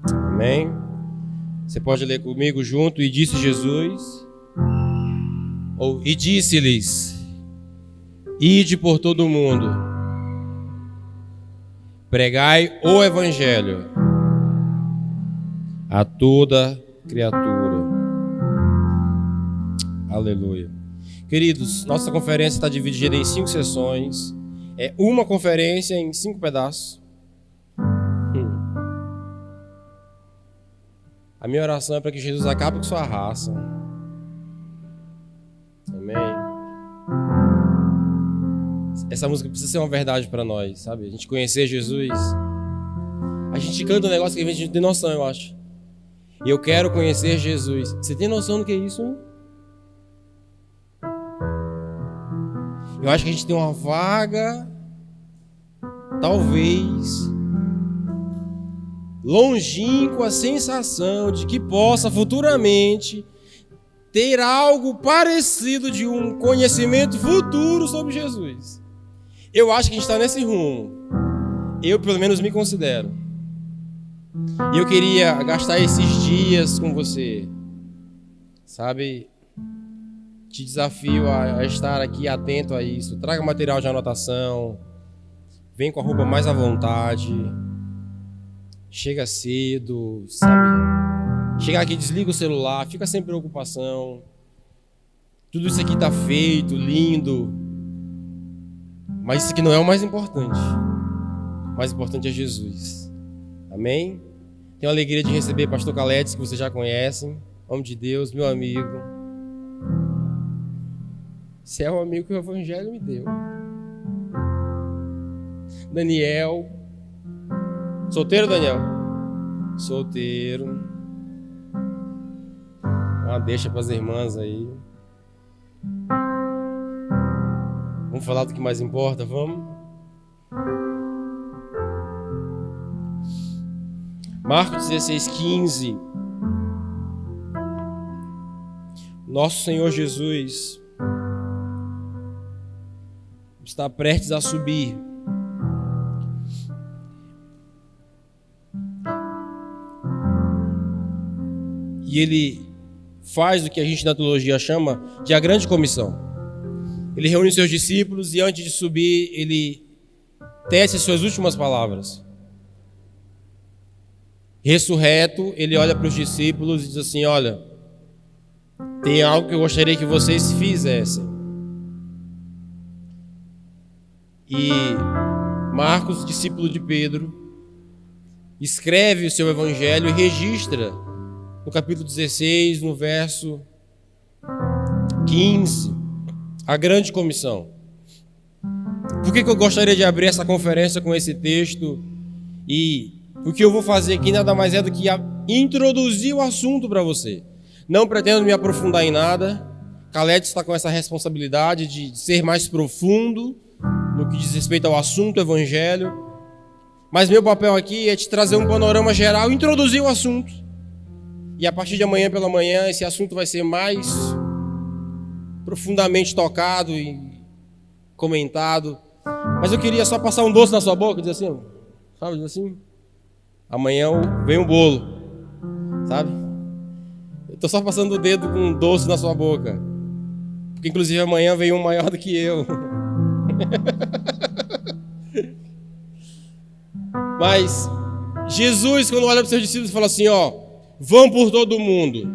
Amém? Você pode ler comigo junto. E disse Jesus, ou e disse-lhes: ide por todo o mundo, pregai o evangelho a toda criatura. Aleluia. Queridos, nossa conferência está dividida em 5 sessões. É uma conferência em 5 pedaços. A minha oração é para que Jesus acabe com sua raça. Amém? Essa música precisa ser uma verdade para nós, sabe? A gente conhecer Jesus. A gente canta um negócio que a gente não tem noção, eu acho. Eu quero conhecer Jesus. Você tem noção do que é isso? Eu acho que a gente tem uma vaga, talvez, longínqua sensação de que possa futuramente ter algo parecido de um conhecimento futuro sobre Jesus. Eu acho que a gente está nesse rumo. Eu, pelo menos, me considero. E eu queria gastar esses dias com você, sabe? Te desafio a estar aqui atento a isso. Traga material de anotação. Vem com a roupa mais à vontade. Chega cedo, sabe? Chega aqui, desliga o celular, fica sem preocupação. Tudo isso aqui está feito, lindo. Mas isso aqui não é o mais importante. O mais importante é Jesus. Amém? Tenho a alegria de receber pastor Caletes, que vocês já conhecem. Homem de Deus, meu amigo. Você é o amigo que o Evangelho me deu. Daniel. Solteiro, Daniel? Solteiro. Uma deixa para as irmãs aí. Vamos falar do que mais importa, vamos? Marcos 16:15. Nosso Senhor Jesus está prestes a subir. E ele faz o que a gente na teologia chama de a grande comissão. Ele reúne seus discípulos e antes de subir, ele tece suas últimas palavras. Ressurreto, ele olha para os discípulos e diz assim: olha, tem algo que eu gostaria que vocês fizessem. E Marcos, discípulo de Pedro, escreve o seu evangelho e registra no capítulo 16, no verso 15, a grande comissão. Por que eu gostaria de abrir essa conferência com esse texto? E o que eu vou fazer aqui nada mais é do que introduzir o assunto para você. Não pretendo me aprofundar em nada. Caled está com essa responsabilidade de ser mais profundo no que diz respeito ao assunto evangelho. Mas meu papel aqui é te trazer um panorama geral, introduzir o assunto. E a partir de amanhã pela manhã esse assunto vai ser mais profundamente tocado e comentado. Mas eu queria só passar um doce na sua boca, dizer assim, sabe, dizer assim, amanhã vem um bolo, sabe? Eu tô só passando o dedo com um doce na sua boca, porque inclusive amanhã vem um maior do que eu. Mas Jesus, quando olha para os seus discípulos, fala assim, ó, vão por todo o mundo.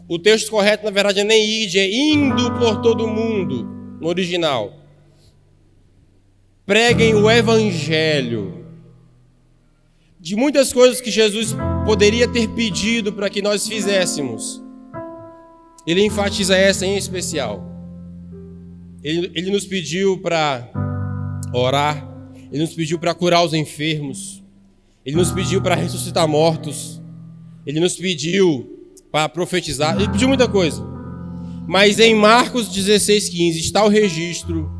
O texto correto, na verdade, é nem ide, é indo por todo o mundo, no original. Preguem o evangelho. De muitas coisas que Jesus poderia ter pedido para que nós fizéssemos, ele enfatiza essa em especial. Ele nos pediu para orar, ele nos pediu para curar os enfermos, ele nos pediu para ressuscitar mortos, ele nos pediu para profetizar, ele pediu muita coisa. Mas em Marcos 16:15 está o registro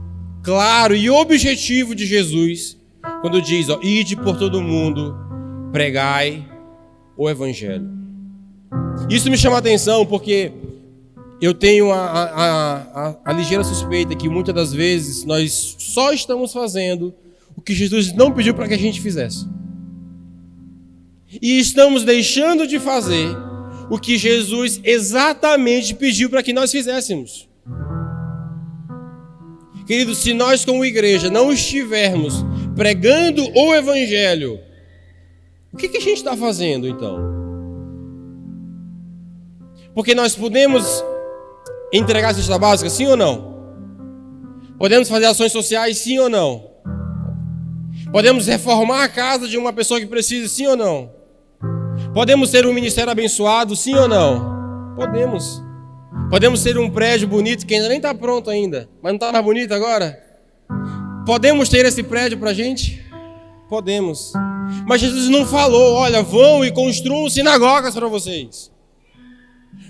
claro e objetivo de Jesus, quando diz, ó, ide por todo o mundo, pregai o evangelho. Isso me chama a atenção porque eu tenho a ligeira suspeita que muitas das vezes nós só estamos fazendo o que Jesus não pediu para que a gente fizesse. E estamos deixando de fazer o que Jesus exatamente pediu para que nós fizéssemos. Queridos, se nós como igreja não estivermos pregando o Evangelho, o que a gente está fazendo então? Porque nós podemos entregar a cesta básica, sim ou não? Podemos fazer ações sociais, sim ou não? Podemos reformar a casa de uma pessoa que precisa, sim ou não? Podemos ter um ministério abençoado, sim ou não? Podemos. Podemos ter um prédio bonito que ainda nem está pronto ainda, mas não está mais bonito agora? Podemos ter esse prédio para a gente? Podemos. Mas Jesus não falou, olha, vão e construam sinagogas para vocês.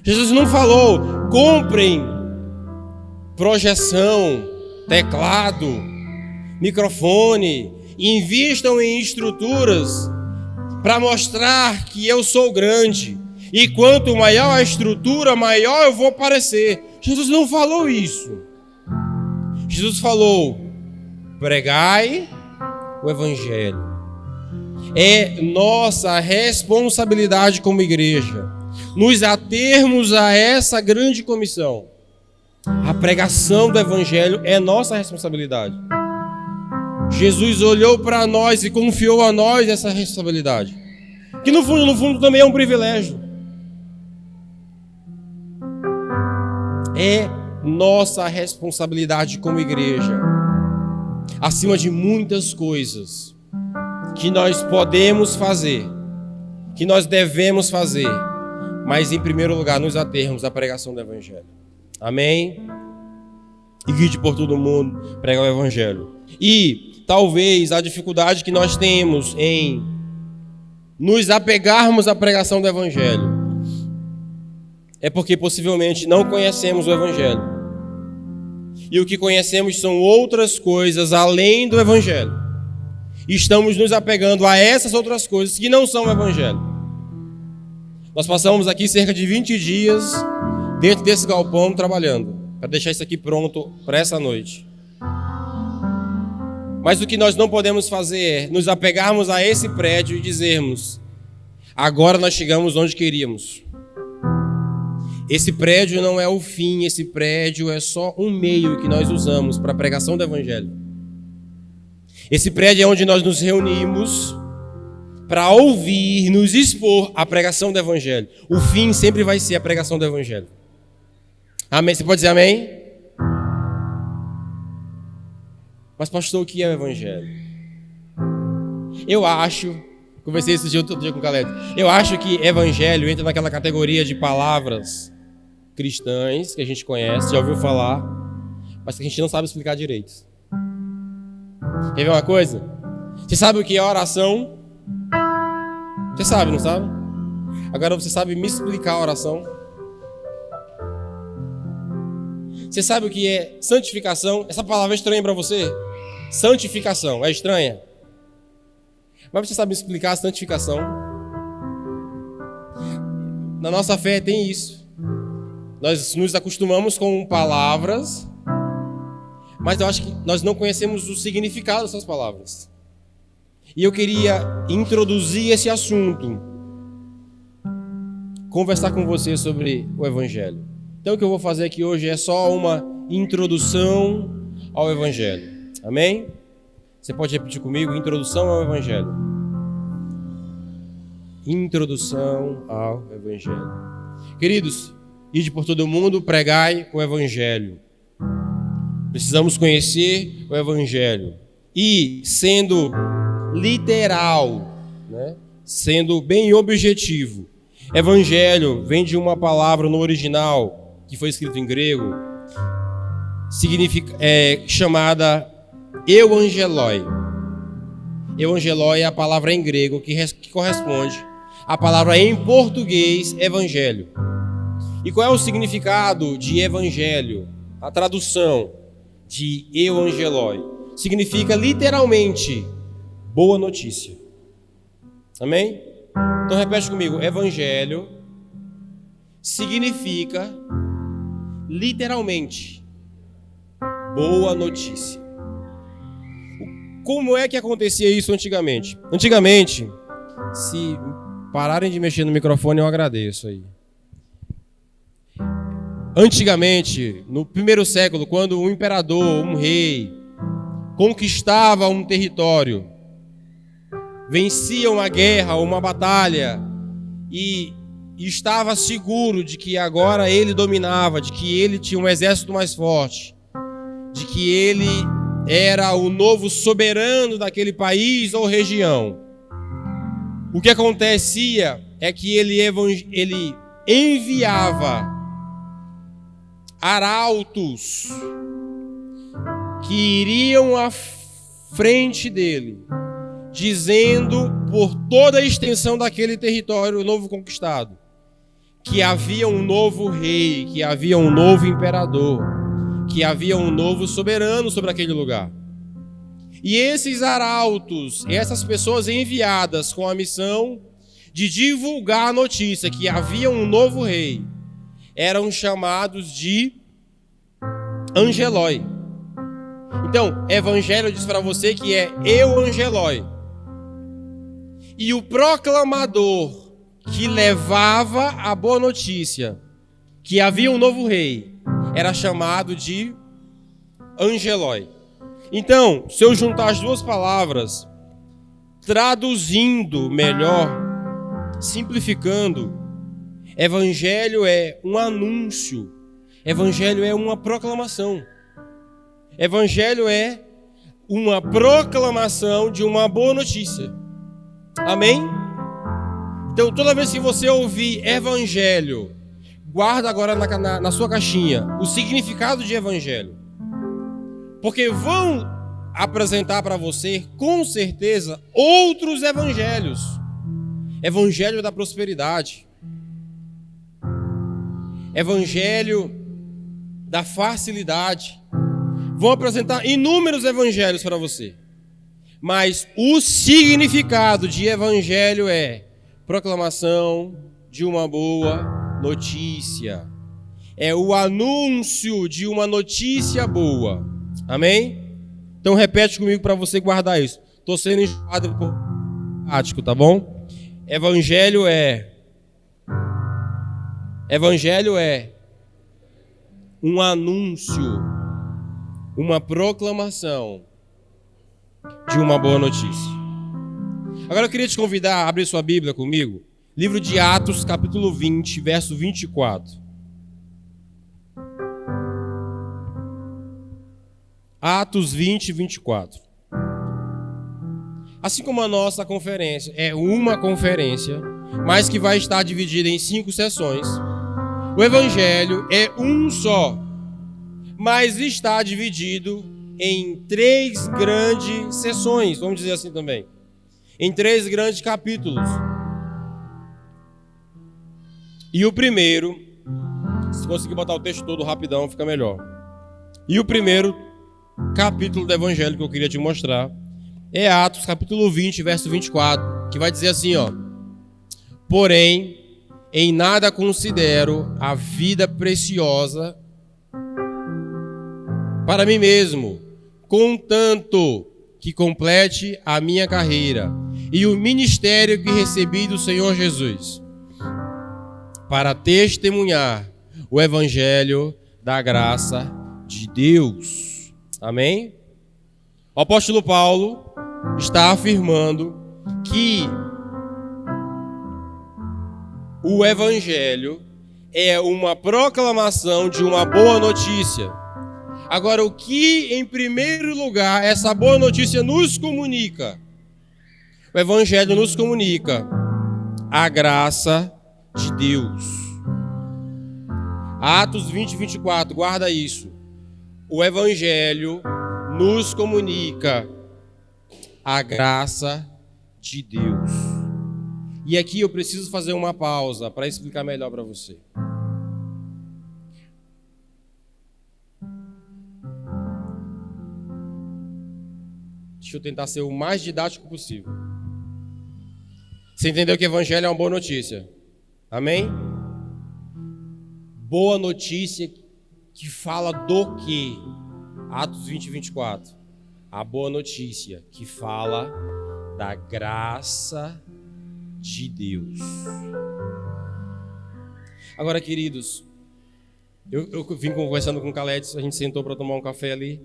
Jesus não falou, comprem projeção, teclado, microfone, invistam em estruturas para mostrar que eu sou grande. E quanto maior a estrutura, maior eu vou parecer. Jesus não falou isso. Jesus falou, pregai o Evangelho. É nossa responsabilidade como igreja nos atermos a essa grande comissão. A pregação do Evangelho é nossa responsabilidade. Jesus olhou para nós e confiou a nós essa responsabilidade. Que no fundo também é um privilégio. É nossa responsabilidade como igreja, acima de muitas coisas que nós podemos fazer, que nós devemos fazer, mas em primeiro lugar nos atermos à pregação do Evangelho. Amém? E guide por todo mundo pregar o Evangelho. E talvez a dificuldade que nós temos em nos apegarmos à pregação do Evangelho é porque possivelmente não conhecemos o Evangelho. E o que conhecemos são outras coisas além do Evangelho. E estamos nos apegando a essas outras coisas que não são o Evangelho. Nós passamos aqui cerca de 20 dias dentro desse galpão trabalhando, para deixar isso aqui pronto para essa noite. Mas o que nós não podemos fazer é nos apegarmos a esse prédio e dizermos, agora nós chegamos onde queríamos. Esse prédio não é o fim, esse prédio é só um meio que nós usamos para a pregação do Evangelho. Esse prédio é onde nós nos reunimos para ouvir, nos expor à pregação do Evangelho. O fim sempre vai ser a pregação do Evangelho. Amém? Você pode dizer amém? Mas pastor, o que é o Evangelho? Eu acho, conversei esse dia, outro dia com o Caleb, eu acho que Evangelho entra naquela categoria de palavras cristãs que a gente conhece, já ouviu falar, mas que a gente não sabe explicar direito. Quer ver uma coisa? Você sabe o que é oração? Você sabe, não sabe? Agora você sabe me explicar a oração? Você sabe o que é santificação? Essa palavra é estranha para você? Santificação, é estranha? Mas você sabe me explicar a santificação? Na nossa fé tem isso. Nós nos acostumamos com palavras, mas eu acho que nós não conhecemos o significado dessas palavras. E eu queria introduzir esse assunto, conversar com você sobre o Evangelho. Então o que eu vou fazer aqui hoje é só uma introdução ao Evangelho. Amém? Você pode repetir comigo? Introdução ao Evangelho. Introdução ao Evangelho. Queridos, ide por todo mundo, pregai o Evangelho. Precisamos conhecer o Evangelho. E, sendo literal, né? Sendo bem objetivo, Evangelho vem de uma palavra no original, que foi escrito em grego, chamada euangeloi. Euangeloi é a palavra em grego que corresponde à palavra em português evangelho. E qual é o significado de evangelho? A tradução de euangeloi significa literalmente boa notícia. Amém? Então repete comigo, evangelho significa literalmente boa notícia. Como é que acontecia isso antigamente? Antigamente, se pararem de mexer no microfone, eu agradeço aí. Antigamente, no primeiro século, quando um imperador, um rei, conquistava um território, vencia uma guerra, uma batalha, e estava seguro de que agora ele dominava, de que ele tinha um exército mais forte, de que ele era o novo soberano daquele país ou região. O que acontecia é que ele enviava arautos que iriam à frente dele, dizendo por toda a extensão daquele território novo conquistado que havia um novo rei, que havia um novo imperador, que havia um novo soberano sobre aquele lugar. E esses arautos, essas pessoas enviadas com a missão de divulgar a notícia que havia um novo rei, eram chamados de angeloi. Então, evangelho diz para você que é euangeloi. E o proclamador que levava a boa notícia que havia um novo rei era chamado de angeloi. Então, se eu juntar as duas palavras, traduzindo melhor, simplificando, evangelho é um anúncio, evangelho é uma proclamação. Evangelho é uma proclamação de uma boa notícia. Amém? Então, toda vez que você ouvir evangelho, guarda agora na sua caixinha o significado de evangelho. Porque vão apresentar para você, com certeza, outros evangelhos. Evangelho da prosperidade. Evangelho da facilidade. Vão apresentar inúmeros evangelhos para você. Mas o significado de evangelho é proclamação de uma boa notícia. É o anúncio de uma notícia boa. Amém? Então repete comigo para você guardar isso. Estou sendo enjoado por prático, tá bom? Evangelho é um anúncio, uma proclamação de uma boa notícia. Agora eu queria te convidar a abrir sua Bíblia comigo. Livro de Atos, capítulo 20, verso 24. Atos 20, 24. Assim como a nossa conferência é uma conferência, mas que vai estar dividida em 5 sessões, o Evangelho é um só, mas está dividido em 3 grandes sessões, vamos dizer assim também. Em 3 grandes capítulos. E o primeiro, se conseguir botar o texto todo rapidão, fica melhor. E o primeiro capítulo do Evangelho que eu queria te mostrar é Atos, capítulo 20, verso 24, que vai dizer assim, ó: porém, em nada considero a vida preciosa para mim mesmo, contanto que complete a minha carreira e o ministério que recebi do Senhor Jesus, para testemunhar o Evangelho da graça de Deus. Amém? O apóstolo Paulo está afirmando que o Evangelho é uma proclamação de uma boa notícia. Agora, o que, em primeiro lugar, essa boa notícia nos comunica? O Evangelho nos comunica a graça de Deus. Atos 20, 24, guarda isso. O Evangelho nos comunica a graça de Deus. E aqui eu preciso fazer uma pausa para explicar melhor para você. Deixa eu tentar ser o mais didático possível. Você entendeu que o Evangelho é uma boa notícia? Amém? Boa notícia que fala do quê? Atos 20, 24. A boa notícia que fala da graça de Deus. Agora, queridos, eu vim conversando com o Caledes, a gente sentou para tomar um café ali.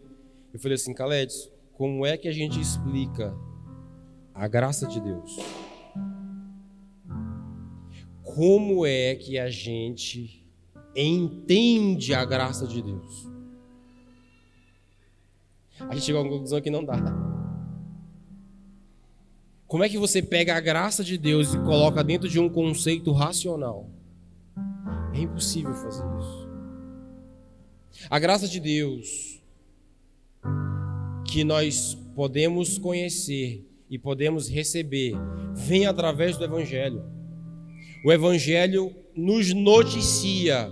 Eu falei assim, Caledes, como é que a gente explica a graça de Deus? Como é que a gente entende a graça de Deus? A gente chegou a uma conclusão que não dá. Como é que você pega a graça de Deus e coloca dentro de um conceito racional? É impossível fazer isso. A graça de Deus que nós podemos conhecer e podemos receber vem através do Evangelho. O Evangelho nos noticia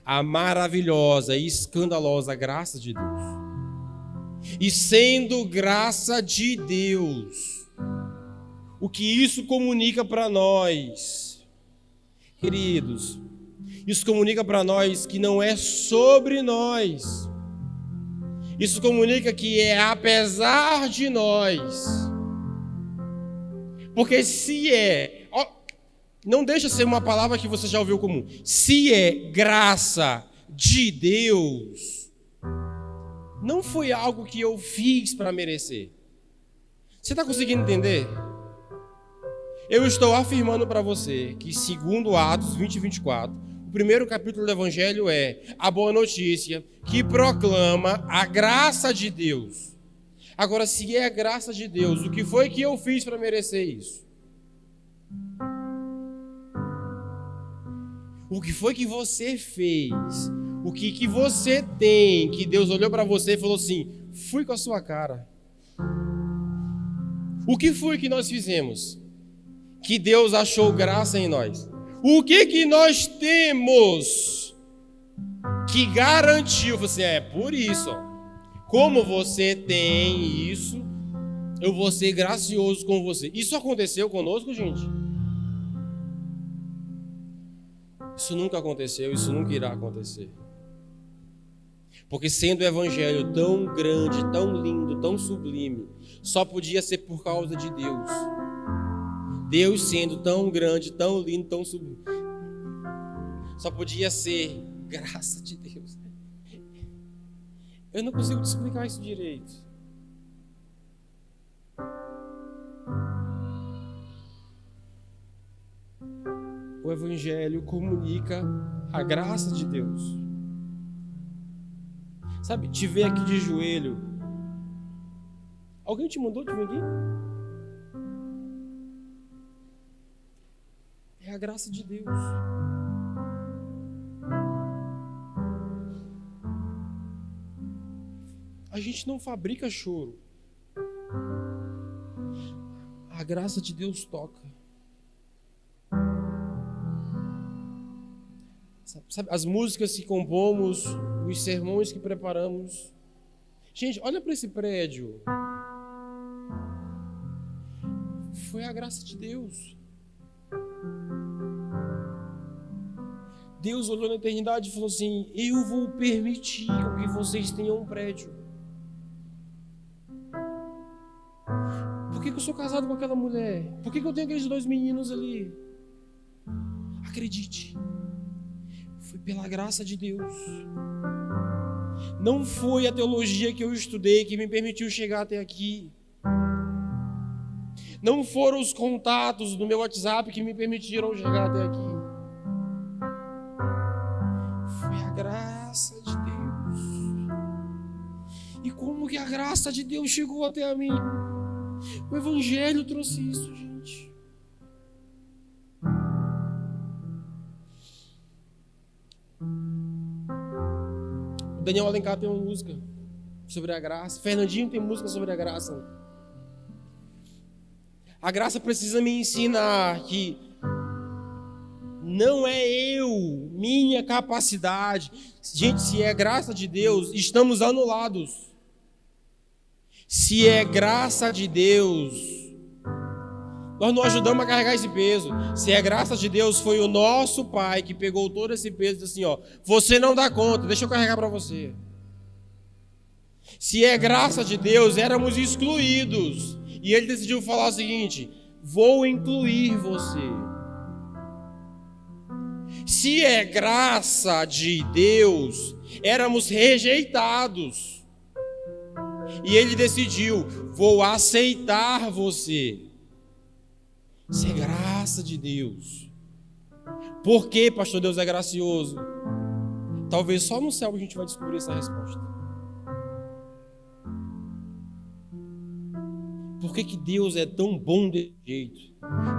a maravilhosa e escandalosa graça de Deus. E sendo graça de Deus, o que isso comunica para nós, queridos, isso comunica para nós que não é sobre nós. Isso comunica que é apesar de nós. Porque se é, não deixa ser uma palavra que você já ouviu comum. Se é graça de Deus, não foi algo que eu fiz para merecer. Você está conseguindo entender? Eu estou afirmando para você que, segundo Atos 20 e 24, o primeiro capítulo do Evangelho é a boa notícia que proclama a graça de Deus. Agora, se é a graça de Deus, o que foi que eu fiz para merecer isso? O que foi que você fez? O que você tem que Deus olhou para você e falou assim, fui com a sua cara. O que foi que nós fizemos? Que Deus achou graça em nós. O que nós temos que garantiu? Você é por isso, ó. Como você tem isso, eu vou ser gracioso com você. Isso aconteceu conosco, gente? Isso nunca aconteceu, isso nunca irá acontecer. Porque sendo o Evangelho tão grande, tão lindo, tão sublime, só podia ser por causa de Deus. Deus sendo tão grande, tão lindo, tão sublime, só podia ser graça de Deus. Eu não consigo te explicar isso direito. O Evangelho comunica a graça de Deus. Sabe, te ver aqui de joelho. Alguém te mandou te ver aqui? É a graça de Deus. A gente não fabrica choro. A graça de Deus toca. Sabe, as músicas que compomos, os sermões que preparamos. Gente, olha para esse prédio. Foi a graça de Deus. Deus olhou na eternidade e falou assim: eu vou permitir que vocês tenham um prédio. Por que eu sou casado com aquela mulher? Por que eu tenho aqueles 2 meninos ali? Acredite, foi pela graça de Deus. Não foi a teologia que eu estudei que me permitiu chegar até aqui. Não foram os contatos do meu WhatsApp que me permitiram chegar até aqui. Foi a graça de Deus. E como que a graça de Deus chegou até a mim? O Evangelho trouxe isso, gente. O Daniel Alencar tem uma música sobre a graça. Fernandinho tem música sobre a graça. A graça precisa me ensinar que não é eu, minha capacidade. Gente, se é graça de Deus, estamos anulados. Se é graça de Deus, nós não ajudamos a carregar esse peso. Se é graça de Deus, foi o nosso Pai que pegou todo esse peso e disse assim, ó, você não dá conta, deixa eu carregar para você. Se é graça de Deus, éramos excluídos. E ele decidiu falar o seguinte: vou incluir você. Se é graça de Deus, éramos rejeitados. E ele decidiu, vou aceitar você. Isso é graça de Deus. Por que, pastor, Deus é gracioso? Talvez só no céu a gente vai descobrir essa resposta. Por que Deus é tão bom desse jeito?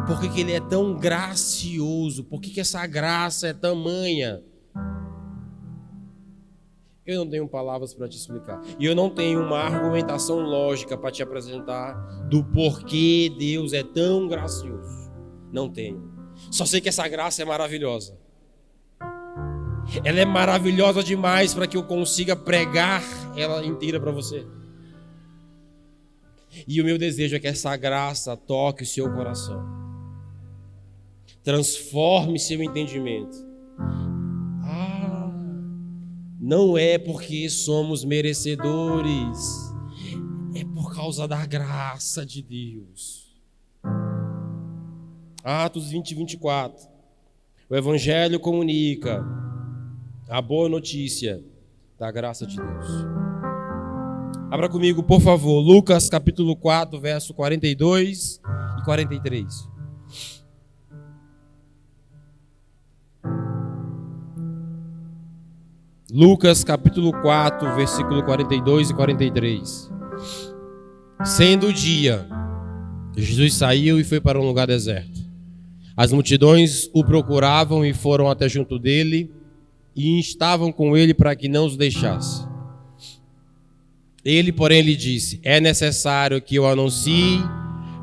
Por que Ele é tão gracioso? Por que essa graça é tamanha? Eu não tenho palavras para te explicar. E eu não tenho uma argumentação lógica para te apresentar do porquê Deus é tão gracioso. Não tenho. Só sei que essa graça é maravilhosa. Ela é maravilhosa demais para que eu consiga pregar ela inteira para você. E o meu desejo é que essa graça toque o seu coração. Transforme seu entendimento. Não é porque somos merecedores. É por causa da graça de Deus. Atos 20, 24. O Evangelho comunica a boa notícia da graça de Deus. Abra comigo, por favor, Lucas capítulo 4, verso 42 e 43. Lucas capítulo 4, versículo 42 e 43. Sendo o dia, Jesus saiu e foi para um lugar deserto. As multidões o procuravam e foram até junto dele e instavam com ele para que não os deixasse. Ele, porém, lhe disse: é necessário que eu anuncie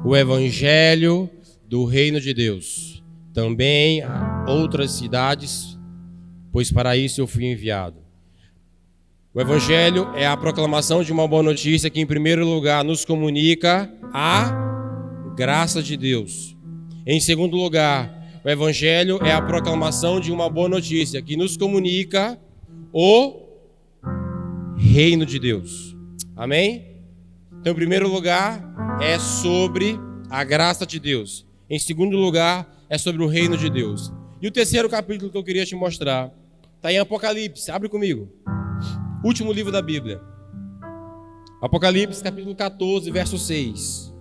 o evangelho do reino de Deus, também a outras cidades, pois para isso eu fui enviado. O evangelho é a proclamação de uma boa notícia que, em primeiro lugar, nos comunica a graça de Deus. Em segundo lugar, o evangelho é a proclamação de uma boa notícia que nos comunica o reino de Deus. Amém? Então, em primeiro lugar, é sobre a graça de Deus. Em segundo lugar, é sobre o reino de Deus. E o terceiro capítulo que eu queria te mostrar está em Apocalipse. Abre comigo. Último livro da Bíblia. Apocalipse, capítulo 14, verso 6.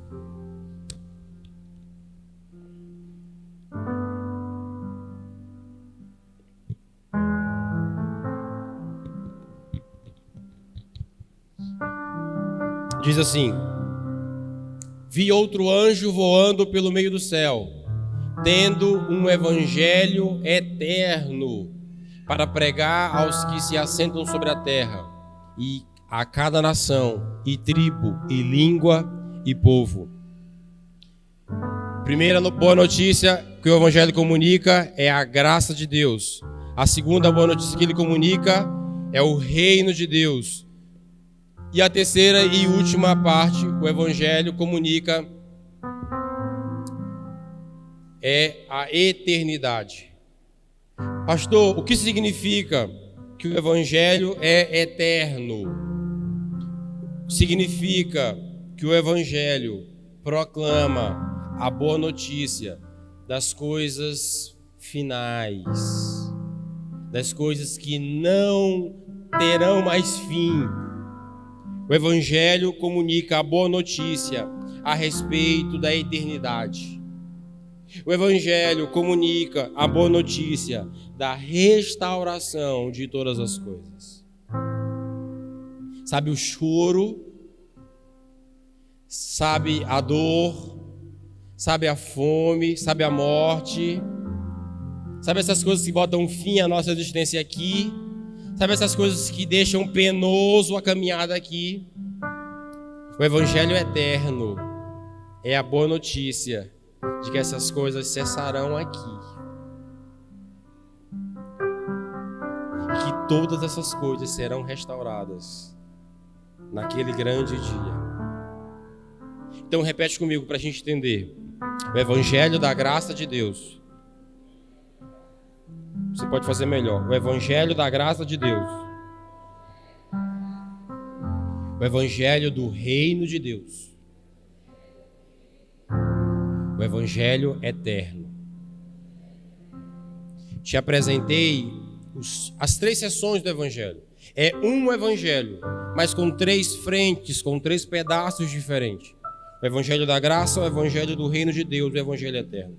Diz assim: vi outro anjo voando pelo meio do céu, tendo um evangelho eterno para pregar aos que se assentam sobre a terra, e a cada nação, e tribo, e língua, e povo. Primeira boa notícia que o evangelho comunica é a graça de Deus. A segunda boa notícia que ele comunica é o reino de Deus. E a terceira e última parte, o evangelho comunica é a eternidade. Pastor, o que significa que o evangelho é eterno? Significa que o evangelho proclama a boa notícia das coisas finais, das coisas que não terão mais fim. O evangelho comunica a boa notícia a respeito da eternidade. O evangelho comunica a boa notícia da restauração de todas as coisas. Sabe o choro, sabe a dor, sabe a fome, sabe a morte, sabe essas coisas que botam fim à nossa existência aqui, sabe essas coisas que deixam penoso a caminhada aqui. O evangelho eterno é a boa notícia de que essas coisas cessarão aqui. E que todas essas coisas serão restauradas naquele grande dia. Então repete comigo para a gente entender. O evangelho da graça de Deus. Você pode fazer melhor. O evangelho da graça de Deus. O evangelho do reino de Deus. O evangelho eterno. Te apresentei as 3 seções do evangelho. É um evangelho, mas com 3 frentes, com 3 pedaços diferentes. O evangelho da graça, o evangelho do reino de Deus, o evangelho eterno.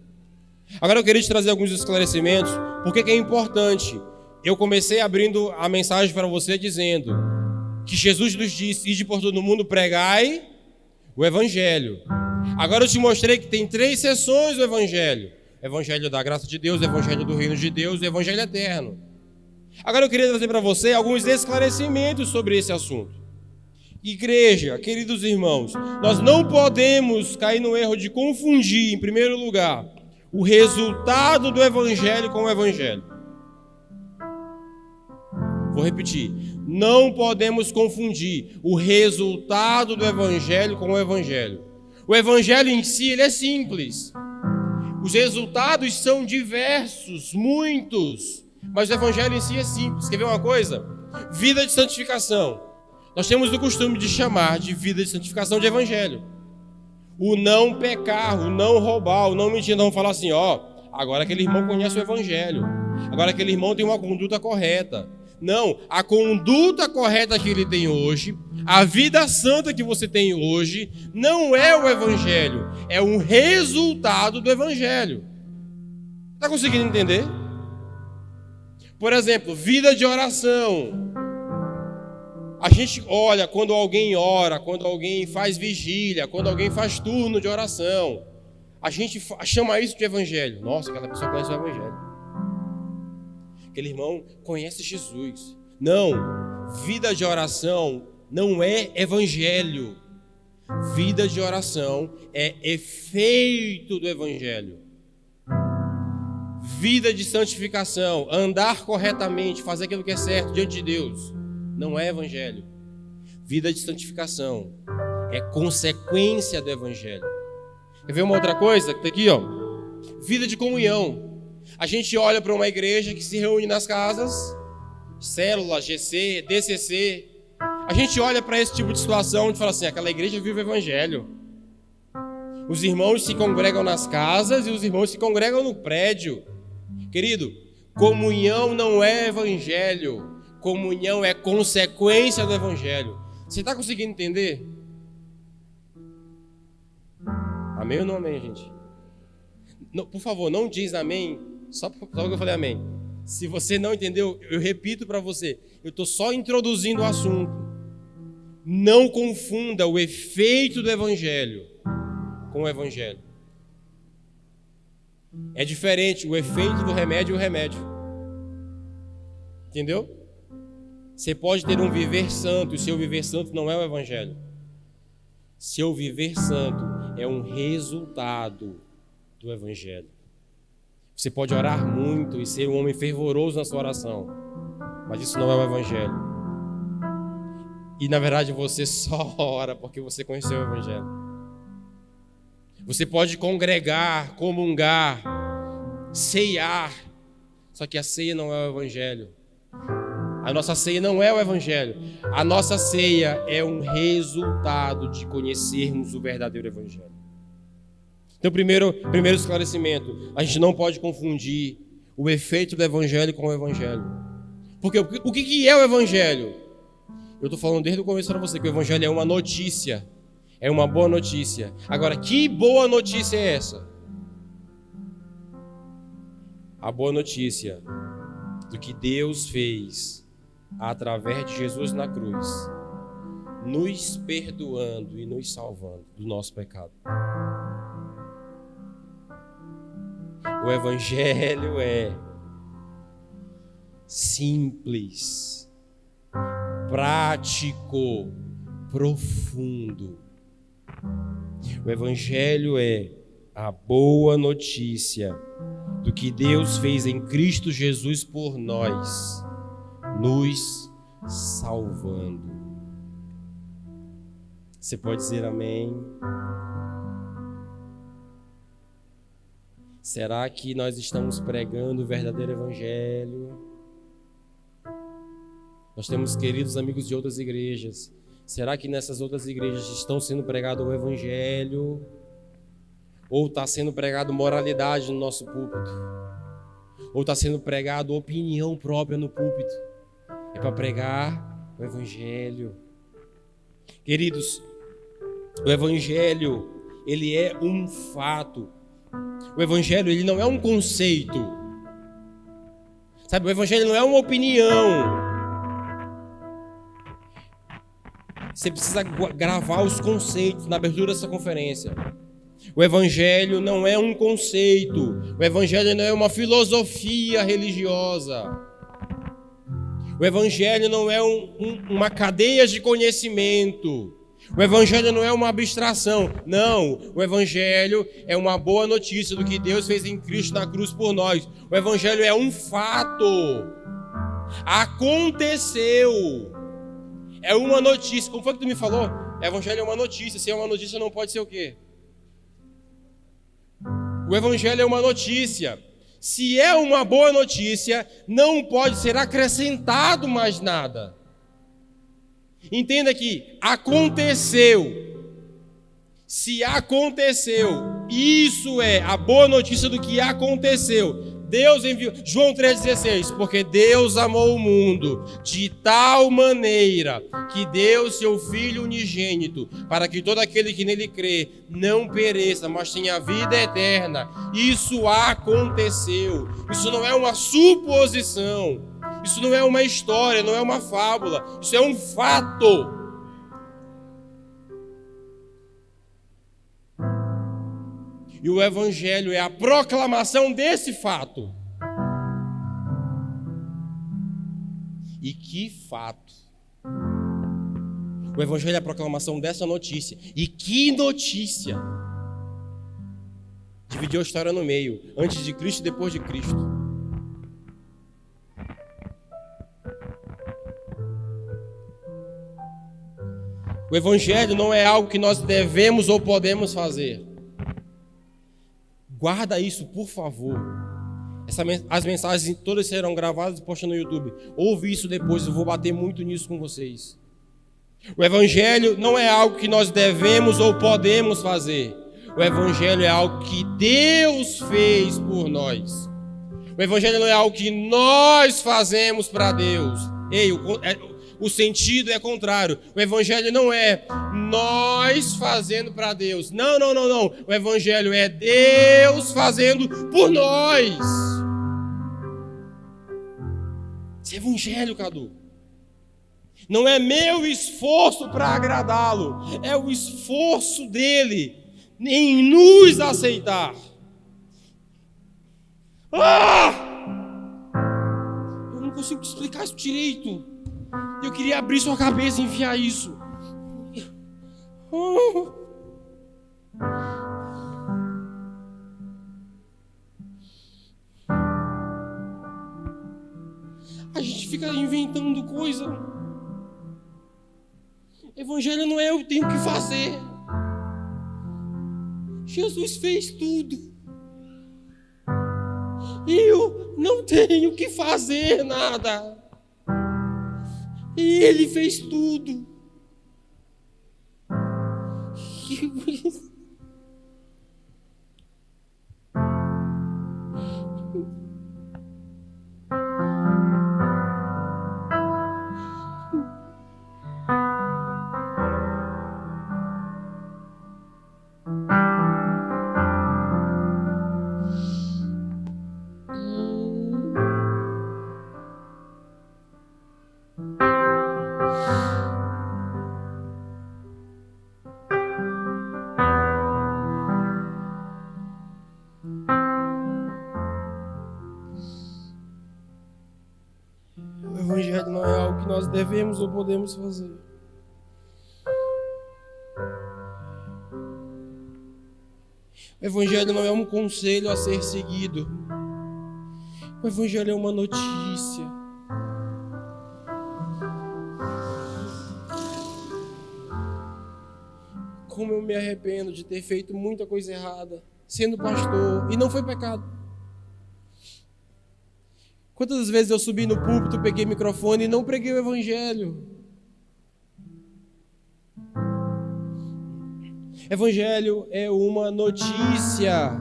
Agora eu queria te trazer alguns esclarecimentos, porque que é importante. Eu comecei abrindo a mensagem para você dizendo que Jesus nos disse: ide por todo mundo, pregai o evangelho. Agora eu te mostrei que tem 3 seções do evangelho: o evangelho da graça de Deus, o evangelho do reino de Deus, o evangelho eterno. Agora eu queria trazer para você alguns esclarecimentos sobre esse assunto. Igreja, queridos irmãos, nós não podemos cair no erro de confundir, em primeiro lugar, o resultado do evangelho com o evangelho. Vou repetir. Não podemos confundir o resultado do evangelho com o evangelho. O evangelho em si, ele é simples. Os resultados são diversos, muitos. Mas o evangelho em si é simples. Quer ver uma coisa? Vida de santificação. Nós temos o costume de chamar de vida de santificação de evangelho. O não pecar, o não roubar, o não mentir. Nós vamos falar assim, agora aquele irmão conhece o evangelho. Agora aquele irmão tem uma conduta correta. Não, a conduta correta que ele tem hoje, a vida santa que você tem hoje, não é o evangelho. É um resultado do evangelho. Está conseguindo entender? Por exemplo, vida de oração. A gente olha quando alguém ora, quando alguém faz vigília, quando alguém faz turno de oração. A gente chama isso de evangelho. Nossa, aquela pessoa conhece o evangelho. Aquele irmão conhece Jesus. Não, vida de oração não é evangelho. Vida de oração é efeito do evangelho. Vida de santificação, andar corretamente, fazer aquilo que é certo diante de Deus, não é evangelho. Vida de santificação é consequência do evangelho. Quer ver uma outra coisa? Que tá aqui, vida de comunhão. A gente olha para uma igreja que se reúne nas casas, célula, GC, DCC. A gente olha para esse tipo de situação e fala assim, aquela igreja vive o evangelho. Os irmãos se congregam nas casas e os irmãos se congregam no prédio. Querido, comunhão não é evangelho. Comunhão é consequência do evangelho. Você está conseguindo entender? Amém ou não amém, gente? Não, por favor, não diz amém só porque eu falei amém. Se você não entendeu, eu repito para você. Eu estou só introduzindo o assunto. Não confunda o efeito do evangelho com o evangelho. É diferente o efeito do remédio e o remédio. Entendeu? Você pode ter um viver santo, e seu viver santo não é o evangelho. Seu viver santo é um resultado do evangelho. Você pode orar muito e ser um homem fervoroso na sua oração, mas isso não é o evangelho. E na verdade você só ora porque você conheceu o evangelho. Você pode congregar, comungar, ceiar, só que a ceia não é o evangelho. A nossa ceia não é o evangelho. A nossa ceia é um resultado de conhecermos o verdadeiro evangelho. Então, primeiro esclarecimento, a gente não pode confundir o efeito do evangelho com o evangelho. Porque o que é o evangelho? Eu estou falando desde o começo para você que o evangelho é uma notícia, é uma boa notícia. Agora, que boa notícia é essa? A boa notícia do que Deus fez através de Jesus na cruz, nos perdoando e nos salvando do nosso pecado. O evangelho é simples, prático, profundo. O evangelho é a boa notícia do que Deus fez em Cristo Jesus por nós, nos salvando. Você pode dizer amém? Será que nós estamos pregando o verdadeiro evangelho? Nós temos queridos amigos de outras igrejas. Será que nessas outras igrejas estão sendo pregado o evangelho? Ou está sendo pregado moralidade no nosso púlpito, ou está sendo pregado opinião própria no púlpito. É para pregar o Evangelho. Queridos, o Evangelho, ele é um fato. O Evangelho, ele não é um conceito. Sabe, o Evangelho não é uma opinião. Você precisa gravar os conceitos na abertura dessa conferência. O Evangelho não é um conceito. O Evangelho não é uma filosofia religiosa. O Evangelho não é uma cadeia de conhecimento. O Evangelho não é uma abstração. Não, o Evangelho é uma boa notícia do que Deus fez em Cristo na cruz por nós. O Evangelho é um fato. Aconteceu. É uma notícia. Como foi que tu me falou? O Evangelho é uma notícia. Se é uma notícia, não pode ser o quê? O Evangelho é uma notícia. Se é uma boa notícia, não pode ser acrescentado mais nada. Entenda que aconteceu. Se aconteceu, isso é a boa notícia do que aconteceu. Deus enviou, João 3,16, porque Deus amou o mundo de tal maneira que deu seu Filho unigênito, para que todo aquele que nele crê não pereça, mas tenha vida eterna. Isso aconteceu. Isso não é uma suposição. Isso não é uma história, não é uma fábula. Isso é um fato. E o Evangelho é a proclamação desse fato. E que fato! O Evangelho é a proclamação dessa notícia. E que notícia! Dividiu a história no meio, antes de Cristo e depois de Cristo. O Evangelho não é algo que nós devemos ou podemos fazer. Guarda isso, por favor. As mensagens todas serão gravadas e postadas no YouTube. Ouve isso depois, eu vou bater muito nisso com vocês. O Evangelho não é algo que nós devemos ou podemos fazer. O Evangelho é algo que Deus fez por nós. O Evangelho não é algo que nós fazemos para Deus. Ei, o sentido é contrário. O Evangelho não é nós fazendo para Deus. Não. O Evangelho é Deus fazendo por nós. Esse Evangelho, Cadu, não é meu esforço para agradá-lo. É o esforço dele em nos aceitar. Eu não consigo te explicar isso direito. Eu queria abrir sua cabeça e enfiar isso. A gente fica inventando coisa. Evangelho não é eu tenho que fazer. Jesus fez tudo. Eu não tenho que fazer nada. E Ele fez tudo. O Evangelho não é algo que nós devemos ou podemos fazer. O Evangelho não é um conselho a ser seguido. O Evangelho é uma notícia. Como eu me arrependo de ter feito muita coisa errada, sendo pastor, e não foi pecado. Quantas vezes eu subi no púlpito, peguei o microfone e não preguei o Evangelho? Evangelho é uma notícia.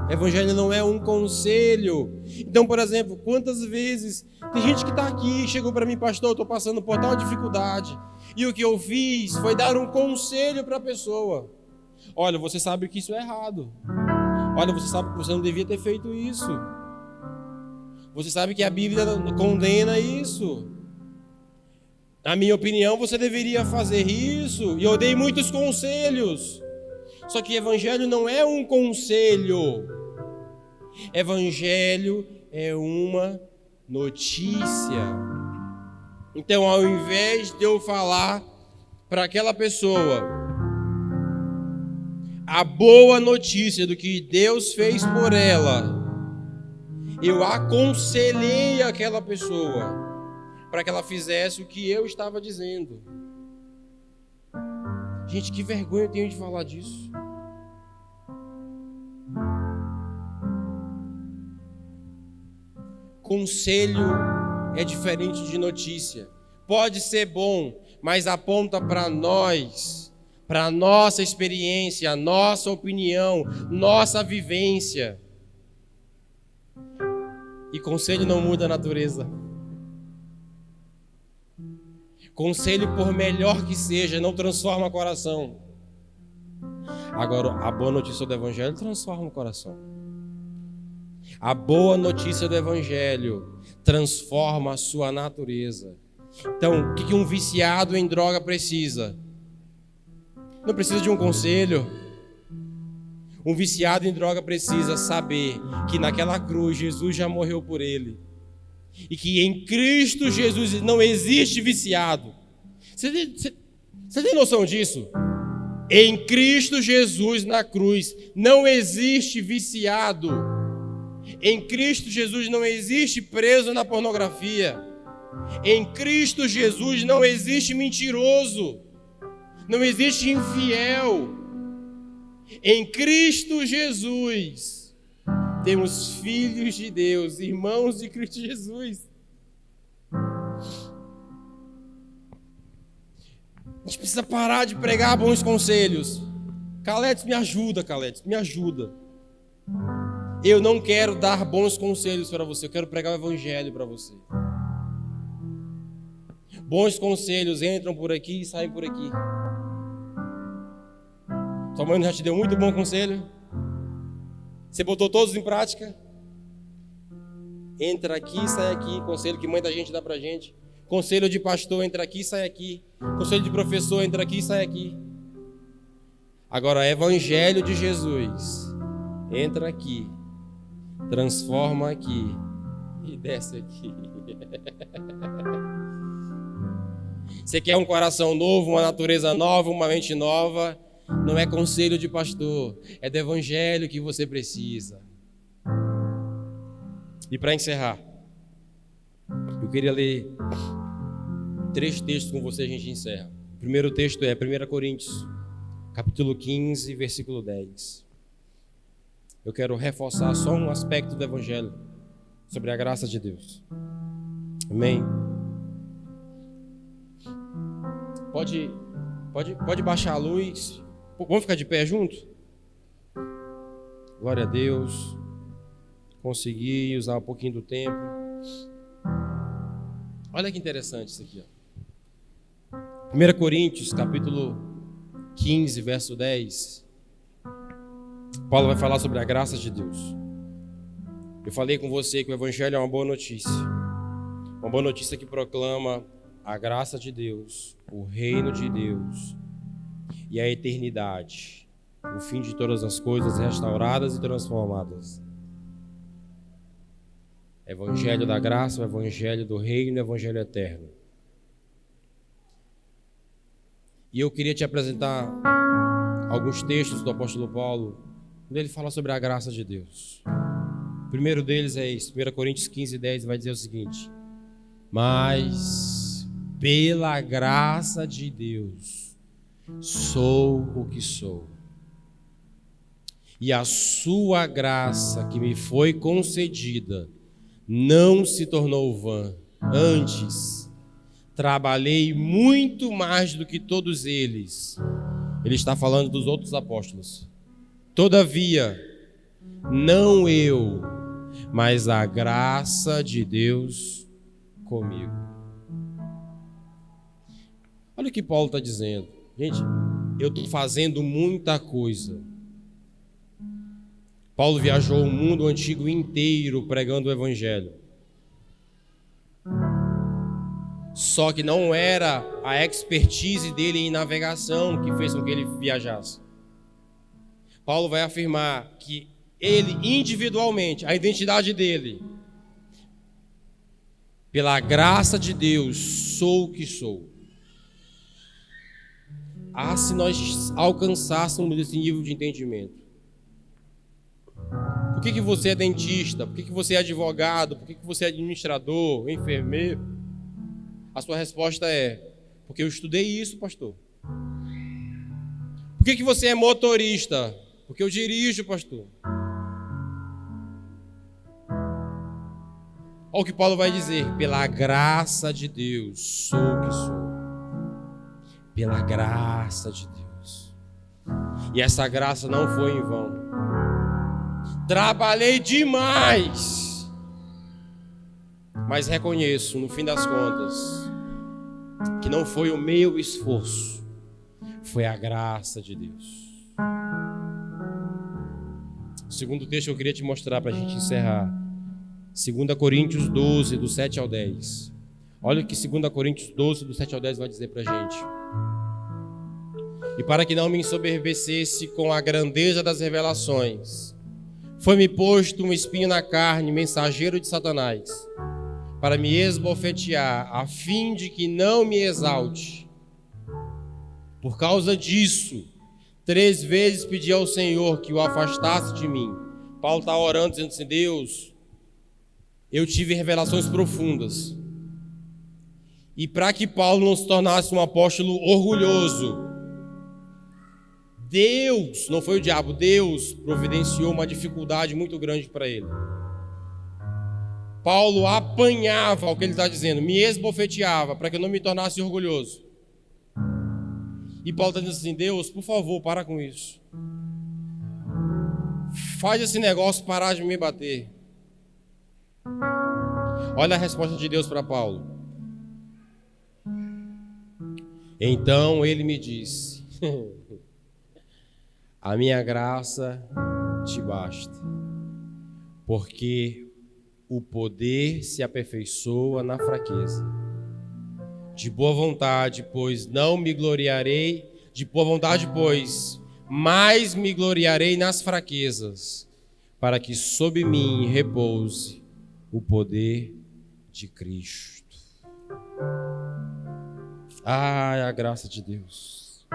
Evangelho não é um conselho. Então, por exemplo, quantas vezes tem gente que está aqui, chegou para mim, pastor, eu estou passando por tal dificuldade. E o que eu fiz foi dar um conselho para a pessoa. Olha, você sabe que isso é errado. Olha, você sabe que você não devia ter feito isso. Você sabe que a Bíblia condena isso. Na minha opinião, você deveria fazer isso. E eu dei muitos conselhos. Só que evangelho não é um conselho. Evangelho é uma notícia. Então, ao invés de eu falar para aquela pessoa a boa notícia do que Deus fez por ela, eu aconselhei aquela pessoa para que ela fizesse o que eu estava dizendo. Gente, que vergonha eu tenho de falar disso. Conselho é diferente de notícia. Pode ser bom, mas aponta para nós, para a nossa experiência, a nossa opinião, nossa vivência. E conselho não muda a natureza. Conselho, por melhor que seja, não transforma o coração. Agora, a boa notícia do Evangelho transforma o coração. A boa notícia do Evangelho transforma a sua natureza. Então, o que um viciado em droga precisa? Não precisa de um conselho. Um viciado em droga precisa saber que naquela cruz Jesus já morreu por ele. E que em Cristo Jesus não existe viciado. Você tem noção disso? Em Cristo Jesus na cruz não existe viciado. Em Cristo Jesus não existe preso na pornografia. Em Cristo Jesus não existe mentiroso. Não existe infiel. Em Cristo Jesus temos filhos de Deus, irmãos de Cristo Jesus. A gente precisa parar de pregar bons conselhos. Caletes, me ajuda, Caletes, me ajuda. Eu não quero dar bons conselhos para você, eu quero pregar o Evangelho para você. Bons conselhos entram por aqui e saem por aqui. Sua mãe já te deu muito bom conselho? Você botou todos em prática? Entra aqui e sai aqui. Conselho que mãe da gente dá pra gente. Conselho de pastor, entra aqui e sai aqui. Conselho de professor, entra aqui e sai aqui. Agora, Evangelho de Jesus. Entra aqui. Transforma aqui. E desce aqui. Você quer um coração novo, uma natureza nova, uma mente nova? Não é conselho de pastor, é do Evangelho que você precisa. E para encerrar, eu queria ler 3 textos com você, a gente encerra. O primeiro texto é 1 Coríntios, capítulo 15, versículo 10. Eu quero reforçar só um aspecto do Evangelho, sobre a graça de Deus. Amém? Pode baixar a luz. Vamos ficar de pé junto? Glória a Deus. Consegui usar um pouquinho do tempo. Olha que interessante isso aqui, ó. 1 Coríntios, capítulo 15, verso 10. Paulo vai falar sobre a graça de Deus. Eu falei com você que o Evangelho é uma boa notícia. Uma boa notícia que proclama a graça de Deus, o reino de Deus e a eternidade, o fim de todas as coisas restauradas e transformadas. Evangelho da graça, o Evangelho do reino e o Evangelho eterno. E eu queria te apresentar alguns textos do apóstolo Paulo, onde ele fala sobre a graça de Deus. O primeiro deles é esse, 1 Coríntios 15, 10, vai dizer o seguinte: mas pela graça de Deus sou o que sou, e a sua graça que me foi concedida não se tornou vã. Antes, trabalhei muito mais do que todos eles, Ele está falando dos outros apóstolos. Todavia, não eu, mas a graça de Deus comigo. Olha o que Paulo está dizendo. Gente, eu estou fazendo muita coisa. Paulo viajou o mundo antigo inteiro pregando o evangelho. Só que não era a expertise dele em navegação que fez com que ele viajasse. Paulo vai afirmar que ele, individualmente, a identidade dele, pela graça de Deus, sou o que sou. Ah, se nós alcançássemos esse nível de entendimento. Por que você é dentista? Por que você é advogado? Por que você é administrador, enfermeiro? A sua resposta é: porque eu estudei isso, pastor. Por que você é motorista? Porque eu dirijo, pastor. Olha o que Paulo vai dizer: pela graça de Deus, sou o que sou. Pela graça de Deus. E essa graça não foi em vão. Trabalhei demais, mas reconheço, no fim das contas, que não foi o meu esforço, foi a graça de Deus. O segundo texto que eu queria te mostrar para a gente encerrar, 2 Coríntios 12, do 7 ao 10. Olha o que 2 Coríntios 12, do 7 ao 10 vai dizer para a gente. E para que não me ensoberbecesse com a grandeza das revelações, foi-me posto um espinho na carne, mensageiro de Satanás, para me esbofetear, a fim de que não me exalte. Por causa disso, 3 vezes pedi ao Senhor que o afastasse de mim. Paulo está orando, dizendo assim: Deus, eu tive revelações profundas. E para que Paulo não se tornasse um apóstolo orgulhoso, Deus, não foi o diabo, Deus providenciou uma dificuldade muito grande para ele. Paulo apanhava o que ele está dizendo, me esbofeteava para que eu não me tornasse orgulhoso. E Paulo está dizendo assim: Deus, por favor, para com isso. Faz esse negócio parar de me bater. Olha a resposta de Deus para Paulo. Então ele me disse: a minha graça te basta, porque o poder se aperfeiçoa na fraqueza. De boa vontade, pois não me gloriarei, mais me gloriarei nas fraquezas, para que sob mim repouse o poder de Cristo. A graça de Deus.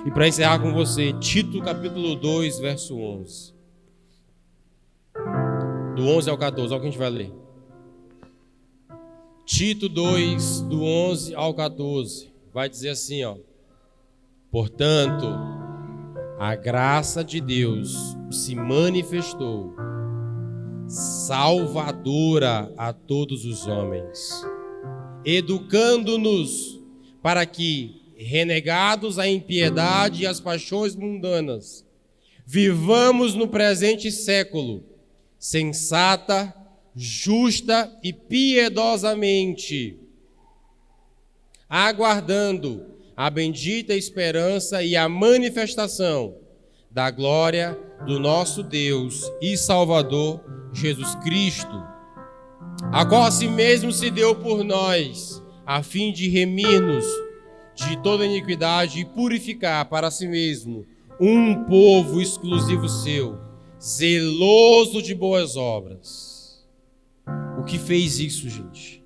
E para encerrar com você, Tito capítulo 2, verso 11. Do 11 ao 14, olha o que a gente vai ler. Tito 2, do 11 ao 14, vai dizer assim, ó: portanto, a graça de Deus se manifestou, salvadora a todos os homens, educando-nos para que, renegados a impiedade e as paixões mundanas, vivamos no presente século, sensata, justa e piedosamente, aguardando a bendita esperança e a manifestação da glória do nosso Deus e Salvador Jesus Cristo, a qual a si mesmo se deu por nós, a fim de remir-nos de toda iniquidade e purificar para si mesmo um povo exclusivo seu, zeloso de boas obras. O que fez isso, gente?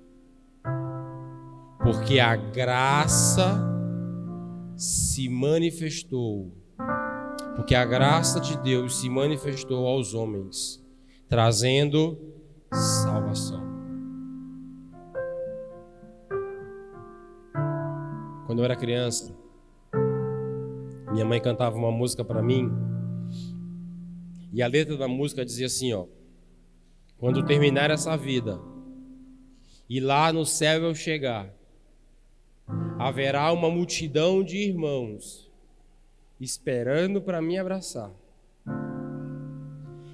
Porque a graça se manifestou, porque a graça de Deus se manifestou aos homens, trazendo salvação. Quando eu era criança, minha mãe cantava uma música para mim, e a letra da música dizia assim, ó: quando terminar essa vida e lá no céu eu chegar, haverá uma multidão de irmãos esperando para me abraçar.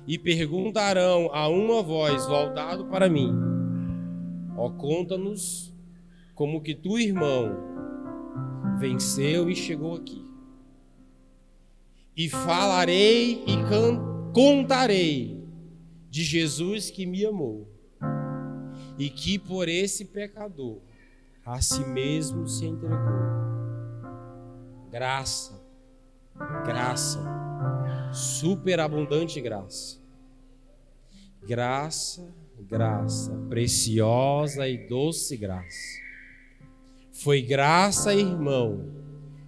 E perguntarão a uma voz voltado para mim: ó, conta-nos como que tu, irmão, venceu e chegou aqui. E falarei e contarei de Jesus que me amou e que por esse pecador a si mesmo se entregou. Graça, graça, superabundante graça. Graça, graça, preciosa e doce graça. Foi graça, irmão,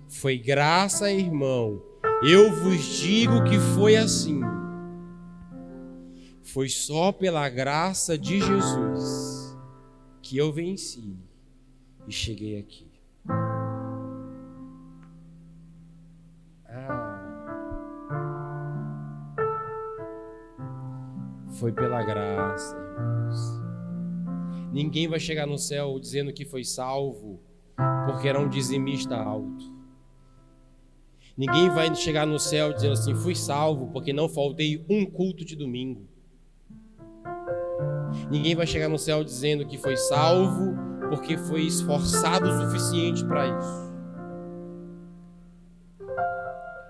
foi graça, irmão. Eu vos digo que foi assim. Foi só pela graça de Jesus que eu venci e cheguei aqui. Foi pela graça, irmãos. Ninguém vai chegar no céu dizendo que foi salvo porque era um dizimista alto. Ninguém vai chegar no céu dizendo assim: fui salvo porque não faltei um culto de domingo. Ninguém vai chegar no céu dizendo que foi salvo porque foi esforçado o suficiente para isso.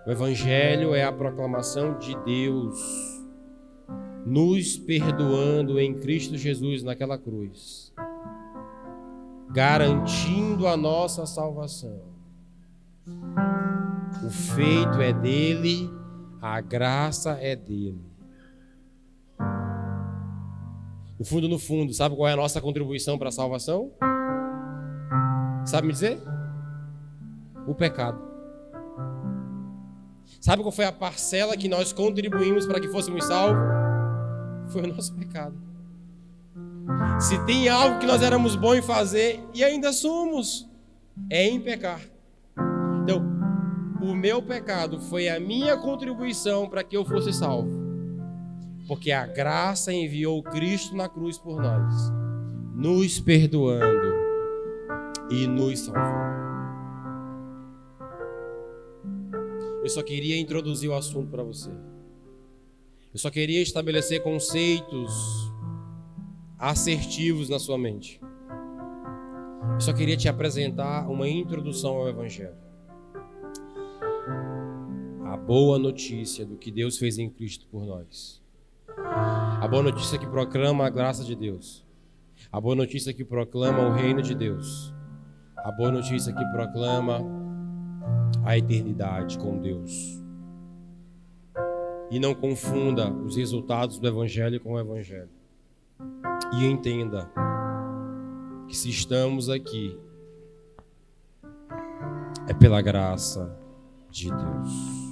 O Evangelho é a proclamação de Deus nos perdoando em Cristo Jesus naquela cruz, garantindo a nossa salvação. O feito é dele, a graça é dele. No fundo, sabe qual é a nossa contribuição para a salvação? Sabe me dizer? O pecado. Sabe qual foi a parcela que nós contribuímos para que fôssemos salvos? Foi o nosso pecado. Se tem algo que nós éramos bons em fazer, e ainda somos, é em pecar. Então, o meu pecado foi a minha contribuição para que eu fosse salvo. Porque a graça enviou Cristo na cruz por nós, nos perdoando e nos salvando. Eu só queria introduzir o assunto para você. Eu só queria estabelecer conceitos assertivos na sua mente. Eu só queria te apresentar uma introdução ao Evangelho. A boa notícia do que Deus fez em Cristo por nós. A boa notícia que proclama a graça de Deus. A boa notícia que proclama o reino de Deus. A boa notícia que proclama a eternidade com Deus. E não confunda os resultados do Evangelho com o Evangelho. E entenda que se estamos aqui é pela graça de Deus.